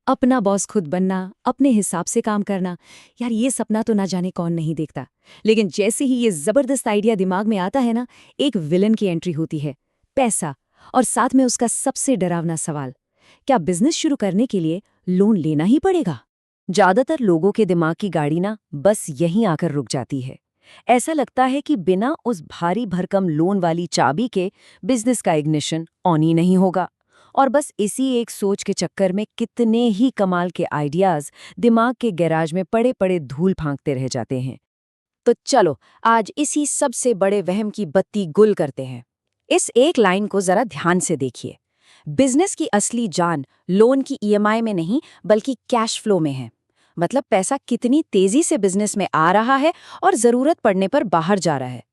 अपना बॉस खुद बनना, अपने हिसाब से काम करना, यार ये सपना तो ना जाने कौन नहीं देखता। लेकिन जैसे ही ये जबरदस्त आइडिया दिमाग में आता है ना, एक विलन की एंट्री होती है, पैसा। और साथ में उसका सबसे डरावना सवाल, क्या बिजनेस शुरू करने के लिए लोन लेना ही पड़ेगा? ज्यादातर लोगों के दिमाग की गाड़ी ना बस यहीं आकर रुक जाती है। ऐसा लगता है कि बिना उस भारी भरकम लोन वाली चाबी के बिजनेस का इग्निशन ऑन ही नहीं होगा। और बस इसी एक सोच के चक्कर में कितने ही कमाल के आइडियाज दिमाग के गैराज में पड़े पड़े धूल फांकते रह जाते हैं। तो चलो आज इसी सबसे बड़े वहम की बत्ती गुल करते हैं। इस एक लाइन को जरा ध्यान से देखिए। बिजनेस की असली जान लोन की ईएमआई में नहीं बल्कि कैश फ्लो में है। मतलब पैसा कितनी तेजी से बिजनेस में आ रहा है और जरूरत पड़ने पर बाहर जा रहा है।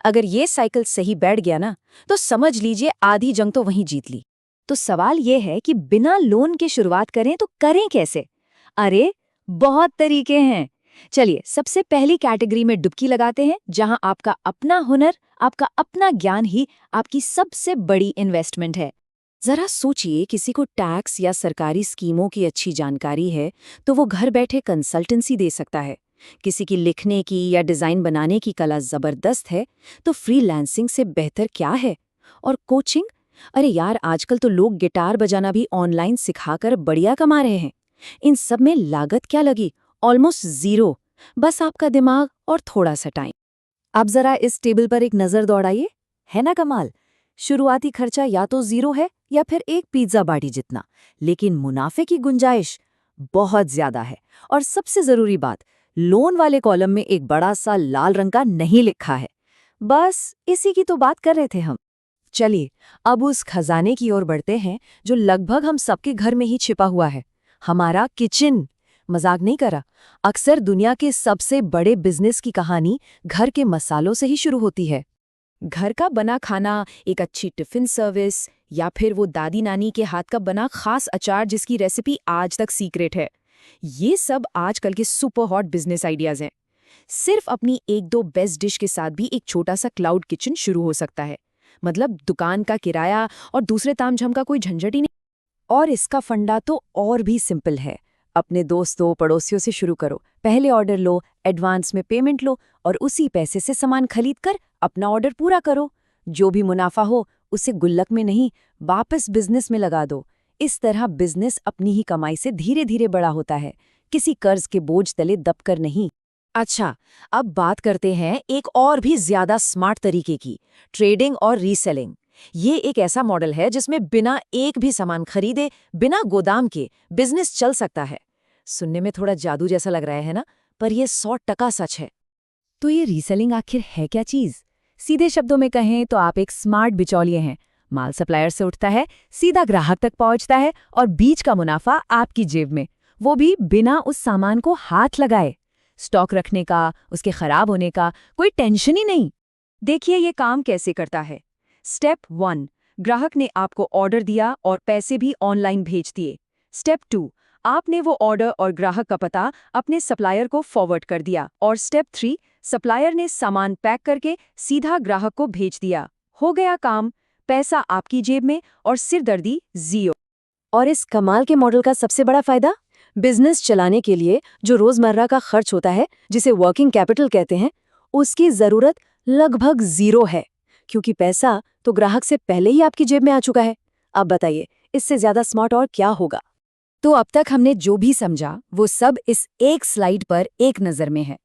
अगर ये साइकिल सही बैठ गया ना, तो समझ लीजिए आधी जंग तो वहीं जीत ली। तो सवाल ये है कि बिना लोन के शुरुआत करें तो करें कैसे? अरे बहुत तरीके हैं। चलिए सबसे पहली कैटेगरी में डुबकी लगाते हैं, जहां आपका अपना हुनर, आपका अपना ज्ञान ही आपकी सबसे बड़ी इन्वेस्टमेंट है। जरा सोचिए, किसी को टैक्स या सरकारी स्कीमों की अच्छी जानकारी है तो वो घर बैठे कंसल्टेंसी दे सकता है। किसी की लिखने की या डिजाइन बनाने की कला जबरदस्त है तो फ्रीलांसिंग से बेहतर क्या है? और कोचिंग, अरे यार आजकल तो लोग गिटार बजाना भी ऑनलाइन सिखाकर बढ़िया कमा रहे हैं। इन सब में लागत क्या लगी? Almost zero. बस आपका दिमाग और थोड़ा सा टाइम। अब जरा इस टेबल पर एक नजर दौड़ाइए, है ना कमाल? शुरुआती खर्चा या तो जीरो है या फिर एक पिज्जा बाटी जितना, लेकिन मुनाफे की गुंजाइश बहुत ज्यादा है। और सबसे जरूरी बात, लोन वाले कॉलम में एक बड़ा सा लाल रंग का नहीं लिखा है। बस इसी की तो बात कर रहे थे हम। चलिए अब उस खजाने की ओर बढ़ते हैं जो लगभग हम सबके घर में ही छिपा हुआ है, हमारा किचन। मजाक नहीं करा। अक्सर दुनिया के सबसे बड़े बिजनेस की कहानी घर के मसालों से ही शुरू होती है। घर का बना खाना, एक अच्छी टिफिन सर्विस, या फिर वो दादी नानी के हाथ का बना खास अचार जिसकी रेसिपी आज तक सीक्रेट है। ये सब आजकल के सुपर हॉट बिजनेस आइडियाज हैं। सिर्फ अपनी एक दो बेस्ट डिश के साथ भी एक छोटा सा क्लाउड किचन शुरू हो सकता है। मतलब दुकान का किराया और दूसरे तामझाम का कोई झंझट ही नहीं। और इसका फंडा तो और भी सिंपल है। अपने दोस्तों पड़ोसियों से शुरू करो। पहले ऑर्डर लो, एडवांस में पेमेंट लो और उसी पैसे से सामान खरीद कर अपना ऑर्डर पूरा करो। जो भी मुनाफा हो उसे गुल्लक में नहीं, वापस बिजनेस में लगा दो। इस तरह बिजनेस अपनी ही कमाई से धीरे धीरे बड़ा होता है, किसी कर्ज के बोझ तले दबकर नहीं। अच्छा, अब बात करते हैं एक और भी ज्यादा स्मार्ट तरीके की, ट्रेडिंग और रीसेलिंग। ये एक ऐसा मॉडल है जिसमें बिना एक भी सामान खरीदे, बिना गोदाम के बिजनेस चल सकता है। सुनने में थोड़ा जादू जैसा लग रहा है ना, पर यह 100% सच है। तो ये रीसेलिंग आखिर है क्या चीज? सीधे शब्दों में कहें तो आप एक स्मार्ट बिचौलिए हैं। माल सप्लायर से उठता है, सीधा ग्राहक तक पहुंचता है और बीच का मुनाफा आपकी जेब में, वो भी बिना उस सामान को हाथ लगाए। स्टॉक रखने का, उसके खराब होने का कोई टेंशन ही नहीं। देखिए ये काम कैसे करता है। स्टेप 1, ग्राहक ने आपको ऑर्डर दिया और पैसे भी ऑनलाइन भेज दिए। स्टेप 2, आपने वो ऑर्डर और ग्राहक का पता अपने सप्लायर को फॉरवर्ड कर दिया। और स्टेप 3, सप्लायर ने सामान पैक करके सीधा ग्राहक को भेज दिया। हो गया काम, पैसा आपकी जेब में और सिरदर्दी जीरो। और इस कमाल के मॉडल का सबसे बड़ा फायदा, बिजनेस चलाने के लिए जो रोजमर्रा का खर्च होता है, जिसे वर्किंग कैपिटल कहते हैं, उसकी जरूरत लगभग जीरो है, क्योंकि पैसा तो ग्राहक से पहले ही आपकी जेब में आ चुका है। अब बताइए इससे ज्यादा स्मार्ट और क्या होगा? तो अब तक हमने जो भी समझा वो सब इस एक स्लाइड पर एक नजर में है।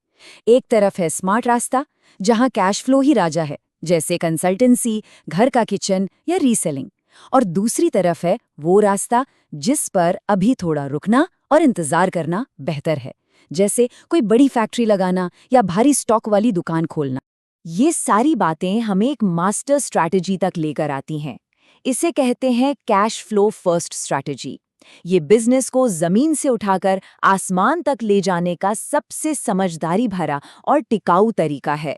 एक तरफ है स्मार्ट रास्ता, जहां कैश फ्लो ही राजा है, जैसे कंसल्टेंसी, घर का किचन या रीसेलिंग। और दूसरी तरफ है वो रास्ता जिस पर अभी थोड़ा रुकना और इंतजार करना बेहतर है, जैसे कोई बड़ी फैक्ट्री लगाना या भारी स्टॉक वाली दुकान खोलना। ये सारी बातें हमें एक मास्टर स्ट्रैटेजी तक लेकर आती हैं। इसे कहते हैं कैश फ्लो फर्स्ट स्ट्रैटेजी। ये बिजनेस को जमीन से उठाकर आसमान तक ले जाने का सबसे समझदारी भरा और टिकाऊ तरीका है।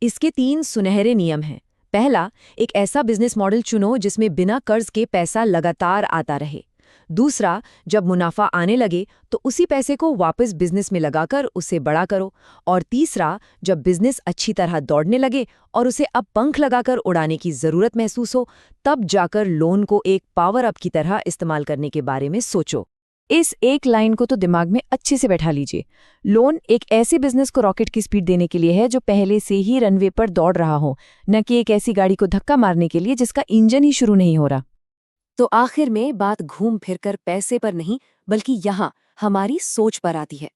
इसके 3 सुनहरे नियम हैं। पहला, एक ऐसा बिजनेस मॉडल चुनो जिसमें बिना कर्ज के पैसा लगातार आता रहे। दूसरा, जब मुनाफा आने लगे तो उसी पैसे को वापस बिजनेस में लगाकर उसे बड़ा करो। और तीसरा, जब बिजनेस अच्छी तरह दौड़ने लगे और उसे अब पंख लगाकर उड़ाने की जरूरत महसूस हो, तब जाकर लोन को एक पावर अप की तरह इस्तेमाल करने के बारे में सोचो। इस एक लाइन को तो दिमाग में अच्छे से बैठा लीजिए। लोन एक ऐसे बिजनेस को रॉकेट की स्पीड देने के लिए है जो पहले से ही रनवे पर दौड़ रहा हो, न कि एक ऐसी गाड़ी को धक्का मारने के लिए जिसका इंजन ही शुरू नहीं हो रहा। तो आखिर में बात घूम फिरकर पैसे पर नहीं बल्कि यहाँ हमारी सोच पर आती है।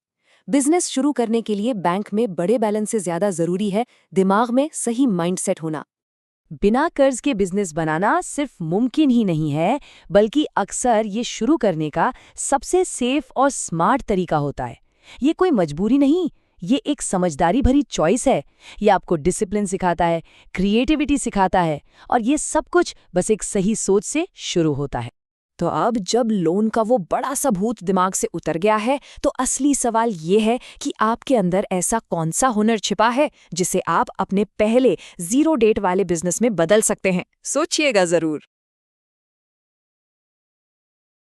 बिजनेस शुरू करने के लिए बैंक में बड़े बैलेंस से ज्यादा जरूरी है दिमाग में सही माइंडसेट होना। बिना कर्ज के बिजनेस बनाना सिर्फ मुमकिन ही नहीं है, बल्कि अक्सर ये शुरू करने का सबसे सेफ और स्मार्ट तरीका होता है। ये कोई मजबूरी नहीं, ये एक समझदारी भरी चॉइस है। ये आपको डिसिप्लिन सिखाता है, क्रिएटिविटी सिखाता है, और ये सब कुछ बस एक सही सोच से शुरू होता है। तो अब जब लोन का वो बड़ा सा भूत दिमाग से उतर गया है, तो असली सवाल ये है कि आपके अंदर ऐसा कौन सा हुनर छिपा है जिसे आप अपने पहले 0 डेट वाले बिजनेस में बदल सकते हैं। सोचिएगा जरूर।